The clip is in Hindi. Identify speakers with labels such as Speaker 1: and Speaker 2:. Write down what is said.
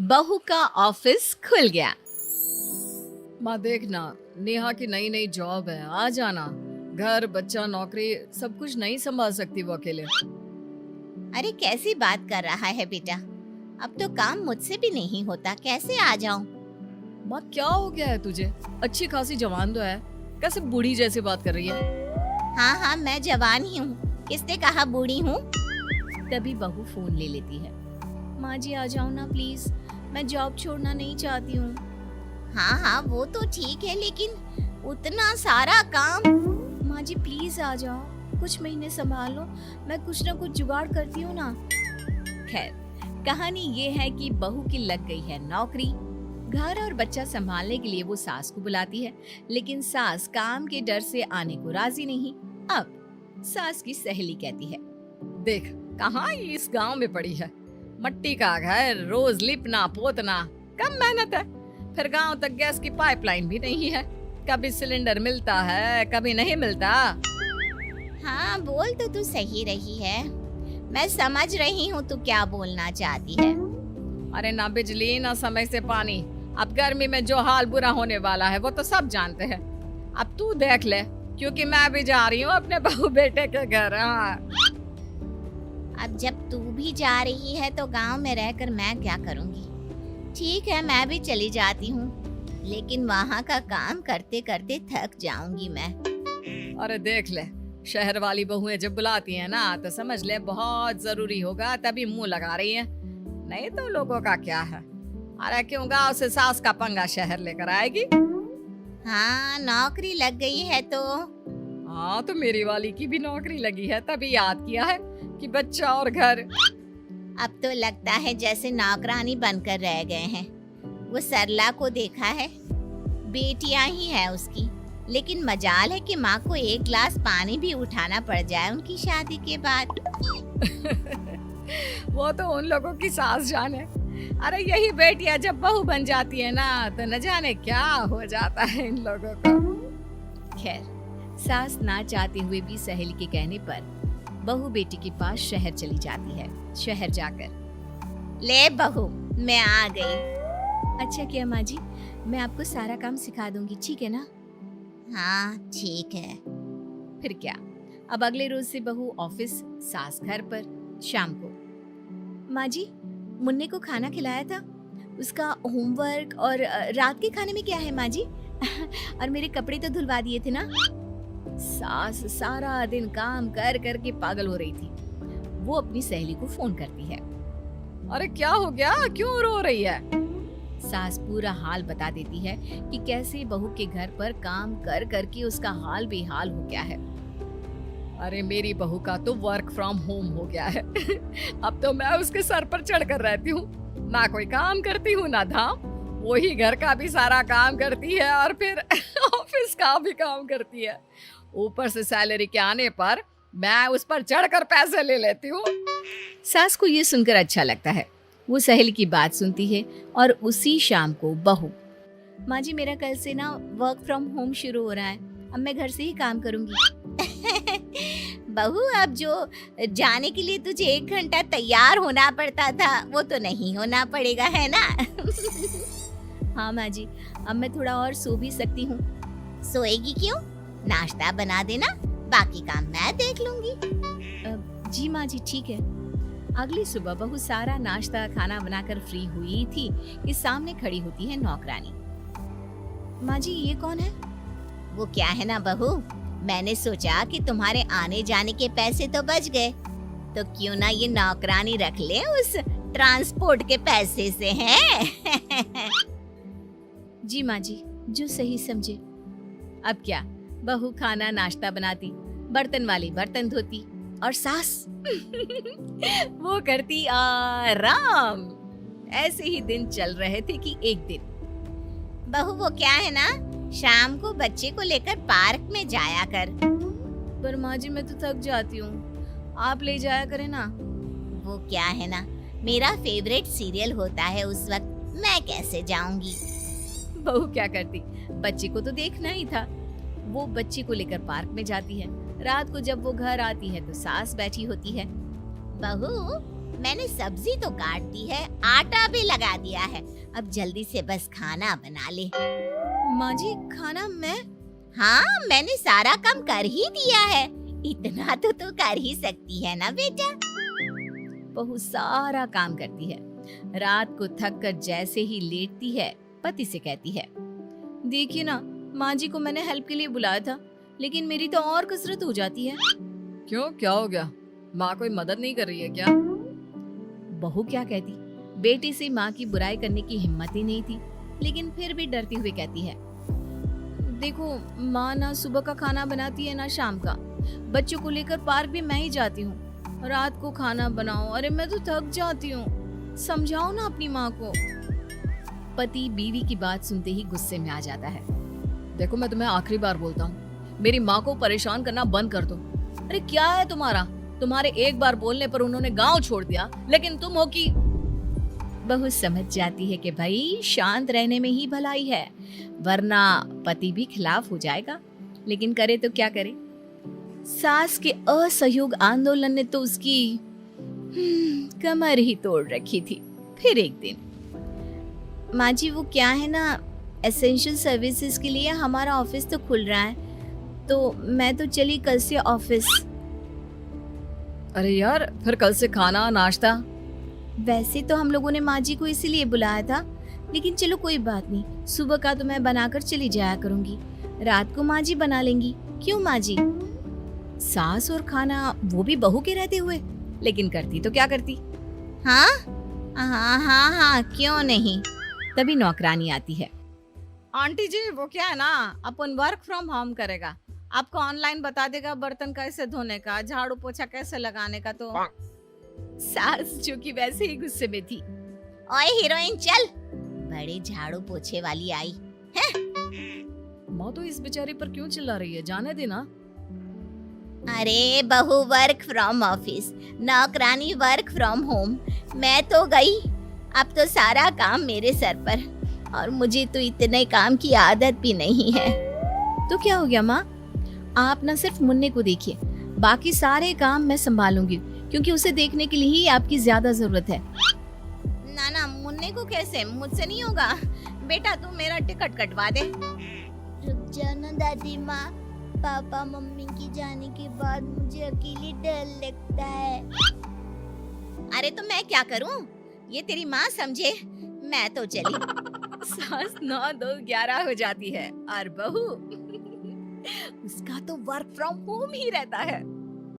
Speaker 1: बहू का ऑफिस खुल गया।
Speaker 2: माँ देखना, नेहा की नई नई जॉब है, आ जाना। घर बच्चा नौकरी सब कुछ नहीं संभाल सकती वो अकेले।
Speaker 3: अरे कैसी बात कर रहा है बेटा, अब तो काम मुझसे भी नहीं होता, कैसे आ जाऊं?
Speaker 2: माँ क्या हो गया है तुझे? अच्छी खासी जवान तो है, कैसे बूढ़ी जैसी बात कर रही है?
Speaker 3: हाँ हाँ मैं जवान ही हूँ, किसने कहा बूढ़ी हूँ?
Speaker 1: तभी बहू फोन ले लेती है। माँ जी आ जाओ ना प्लीज, मैं जॉब छोड़ना नहीं चाहती हूँ।
Speaker 3: हाँ हाँ वो तो ठीक है, लेकिन उतना सारा काम।
Speaker 1: माँ जी प्लीज आ जाओ, कुछ महीने संभाल लो, मैं कुछ ना कुछ जुगाड़ करती हूँ ना। खैर, कहानी ये है कि बहू की लग गई है नौकरी। घर और बच्चा संभालने के लिए वो सास को बुलाती है, लेकिन सास काम के डर से आने को राजी नहीं। अब सास की सहेली कहती है,
Speaker 2: देख कहाँ ये इस गांव में पड़ी है, मट्टी का घर, रोज लिपना पोतना, कम मेहनत है। फिर गांव तक गैस की पाइपलाइन भी नहीं है, कभी सिलेंडर मिलता है कभी नहीं मिलता।
Speaker 3: हाँ बोल तो तू सही रही है, मैं समझ रही हूँ तू क्या बोलना चाहती है।
Speaker 2: अरे ना बिजली ना समय से पानी, अब गर्मी में जो हाल बुरा होने वाला है वो तो सब जानते हैं। अब तू देख ले, क्योंकि मैं भी जा रही हूँ अपने बहू बेटे के घर। हाँ।
Speaker 3: अब जब तू भी जा रही है तो गांव में रहकर मैं क्या करूँगी? ठीक है मैं भी चली जाती हूँ, लेकिन वहाँ का काम करते करते थक जाऊंगी मैं।
Speaker 2: अरे देख ले, शहर वाली बहुएं जब बुलाती हैं ना तो समझ ले बहुत जरूरी होगा, तभी मुंह लगा रही हैं। नहीं तो लोगों का क्या है। अरे क्यों गांव से सास का पंगा शहर लेकर आएगी?
Speaker 3: हाँ नौकरी लग गई है तो।
Speaker 2: हाँ तो मेरी वाली की भी नौकरी लगी है, तभी याद किया है कि बच्चा और घर।
Speaker 3: अब तो लगता है जैसे नौकरानी बनकर रह गए हैं। वो सरला को देखा है, बेटियां ही है उसकी, लेकिन मजाल है कि माँ को एक गिलास पानी भी उठाना पड़ जाए उनकी शादी के बाद।
Speaker 2: वो तो उन लोगों की सास जाने। अरे यही बेटियां जब बहू बन जाती है ना तो न जाने क्या हो जाता है इन लोगों को।
Speaker 1: खैर, सास ना चाहते हुए भी सहेली के कहने पर बहू बेटी के पास शहर चली जाती है। शहर जाकर,
Speaker 3: ले बहू मैं आ गई।
Speaker 1: अच्छा किया माँ जी, मैं आपको सारा काम सिखा दूंगी, ठीक है ना?
Speaker 3: हाँ ठीक है।
Speaker 1: फिर क्या, अब अगले रोज से बहू ऑफिस, सास घर पर। शाम को, माँ जी मुन्ने को खाना खिलाया था, उसका होमवर्क और रात के खाने में क्या है माँ जी? और मेरे कपड़े तो धुलवा दिए थे ना? सास सारा दिन काम कर कर के पागल हो रही थी। वो अपनी सहेली को फोन करती है।
Speaker 2: अरे क्या हो गया, क्यों रो रही है?
Speaker 1: सास पूरा हाल बता देती है कि कैसे बहू के घर पर काम कर कर के उसका हाल बेहाल हो गया है।
Speaker 2: अरे मेरी बहू का तो वर्क फ्रॉम होम हो गया है। अब तो मैं उसके सर पर चढ़कर रहती हूँ, ना कोई काम करती हूँ ना धाम। वही घर का भी सारा काम करती है और फिर ऑफिस का भी काम करती है। ऊपर से सैलरी के आने पर मैं उस पर चढ़कर पैसे ले लेती हूँ।
Speaker 1: सास को ये सुनकर अच्छा लगता है। वो सहेली की बात सुनती है और उसी शाम को बहू, माँ जी मेरा कल से ना वर्क फ्रॉम होम शुरू हो रहा है, अब मैं घर से ही काम करूंगी।
Speaker 3: बहू अब जो जाने के लिए तुझे 1 घंटा तैयार होना पड़ता था वो तो नहीं होना पड़ेगा, है ना?
Speaker 1: हाँ माँ जी, अब मैं थोड़ा और सो भी सकती हूँ।
Speaker 3: सोएगी क्यों? नाश्ता बना देना, बाकी काम मैं देख लूंगी।
Speaker 1: जी माँ जी ठीक है। अगली सुबह बहू सारा नाश्ता खाना बनाकर फ्री हुई थी कि सामने खड़ी होती है नौकरानी। माँ जी ये कौन है?
Speaker 3: वो क्या है ना बहू, मैंने सोचा कि तुम्हारे आने जाने के पैसे तो बच गए, तो क्यों ना ये नौकरानी रख ले उस ट्रांसपोर्ट के पैसे से, हैं?
Speaker 1: जी माँ जी, जो सही समझे। अब क्या, बहू खाना नाश्ता बनाती, बर्तन वाली बर्तन धोती और सास वो करती आराम। ऐसे ही दिन चल रहे थे कि एक दिन,
Speaker 3: बहू वो क्या है ना, शाम को बच्चे को लेकर पार्क में जाया कर।
Speaker 1: पर माँ जी मैं तो थक जाती हूँ, आप ले जाया करें ना।
Speaker 3: वो क्या है ना, मेरा फेवरेट सीरियल होता है उस वक्त, मैं कैसे जाऊंगी?
Speaker 1: बहू क्या करती, बच्चे को तो देखना ही था। वो बच्चे को लेकर पार्क में जाती है। रात को जब वो घर आती है तो सास बैठी होती है।
Speaker 3: बहू मैंने सब्जी तो काट दी है, आटा भी लगा दिया है, अब जल्दी से बस खाना बना ले।
Speaker 1: माँ जी खाना मैं?
Speaker 3: हाँ, मैंने सारा काम कर ही दिया है, इतना तो तू कर ही सकती है ना बेटा।
Speaker 1: बहू सारा काम करती है। रात को थक कर जैसे ही लेटती है, पति से कहती है, देखिए ना माँ जी को मैंने हेल्प के लिए बुलाया था, लेकिन मेरी तो और कसरत हो जाती है।
Speaker 2: क्यों, क्या हो गया? माँ कोई मदद नहीं कर रही है क्या?
Speaker 1: बहू क्या कहती, बेटी से माँ की बुराई करने की हिम्मत ही नहीं थी, लेकिन फिर भी डरती हुई कहती है, देखो माँ ना सुबह का खाना बनाती है ना शाम का, बच्चों को लेकर पार्क भी मैं ही जाती हूँ, रात को खाना बनाओ, अरे मैं तो थक जाती हूँ, समझाओ ना अपनी माँ को। पति बीवी की बात सुनते ही गुस्से में आ जाता है।
Speaker 2: देखो मैं तुम्हें आखिरी बार बोलता हूँ, मेरी माँ को परेशान करना बंद कर दो। अरे क्या है तुम्हारा? तुम्हारे एक बार बोलने पर उन्होंने गांव छोड़ दिया, लेकिन तुम हो कि।
Speaker 1: बहू समझ जाती है कि भाई शांत रहने में ही भलाई है, वरना पति भी खिलाफ हो जाएगा, लेकिन करे तो क्या करे। सास के असहयोग आंदोलन ने तो उसकी कमर ही तोड़ रखी थी। फिर एक दिन, माँ जी वो क्या है ना, एसेंशियल सर्विसेज के लिए हमारा ऑफिस तो खुल रहा है, तो मैं तो चली कल से ऑफिस।
Speaker 2: अरे यार, फिर कल से खाना नाश्ता?
Speaker 1: वैसे तो हम लोगों ने माँ जी को इसीलिए बुलाया था, लेकिन चलो कोई बात नहीं, सुबह का तो मैं बनाकर चली जाया करूंगी, रात को माँ जी बना लेंगी। क्यों माँ जी? सास और खाना वो भी बहू के रहते हुए, लेकिन करती तो क्या करती।
Speaker 3: हाँ हाँ हाँ हाँ, क्यों नहीं।
Speaker 1: तभी नौकरानी आती है।
Speaker 2: आंटी जी वो क्या है ना, अपन वर्क फ्रॉम होम करेगा, आपको ऑनलाइन बता देगा बर्तन कैसे धोने का, झाड़ू पोछा कैसे लगाने का। तो
Speaker 1: सास जो कि वैसे ही गुस्से में थी,
Speaker 3: ओए हीरोइन चल, बड़े झाड़ू पोछे वाली आई है।
Speaker 2: माँ तो इस बेचारी पर क्यों चिल्ला रही है, जाने देना।
Speaker 3: अरे बहू वर्क फ्रॉम ऑफिस, नौकरानी वर्क फ्रॉम होम, मैं तो गई, अब तो सारा काम मेरे सर पर, और मुझे तो इतने काम की आदत भी नहीं है।
Speaker 1: तो क्या हो गया माँ, आप ना सिर्फ मुन्ने को देखिए, बाकी सारे काम मैं संभालूंगी, क्योंकि उसे देखने के लिए ही आपकी ज्यादा जरूरत है।
Speaker 3: ना ना, मुन्ने को कैसे, मुझसे नहीं होगा, बेटा तू मेरा टिकट कटवा दे। रुक जाना दादी माँ, पापा मम्मी की जाने के बाद मुझे अकेली डर लगता है। अरे तो मैं क्या करूं, ये तेरी माँ समझे, मैं तो चली।
Speaker 1: सास 9 2 11 हो जाती है, और बहू उसका तो वर्क फ्रॉम होम ही रहता है।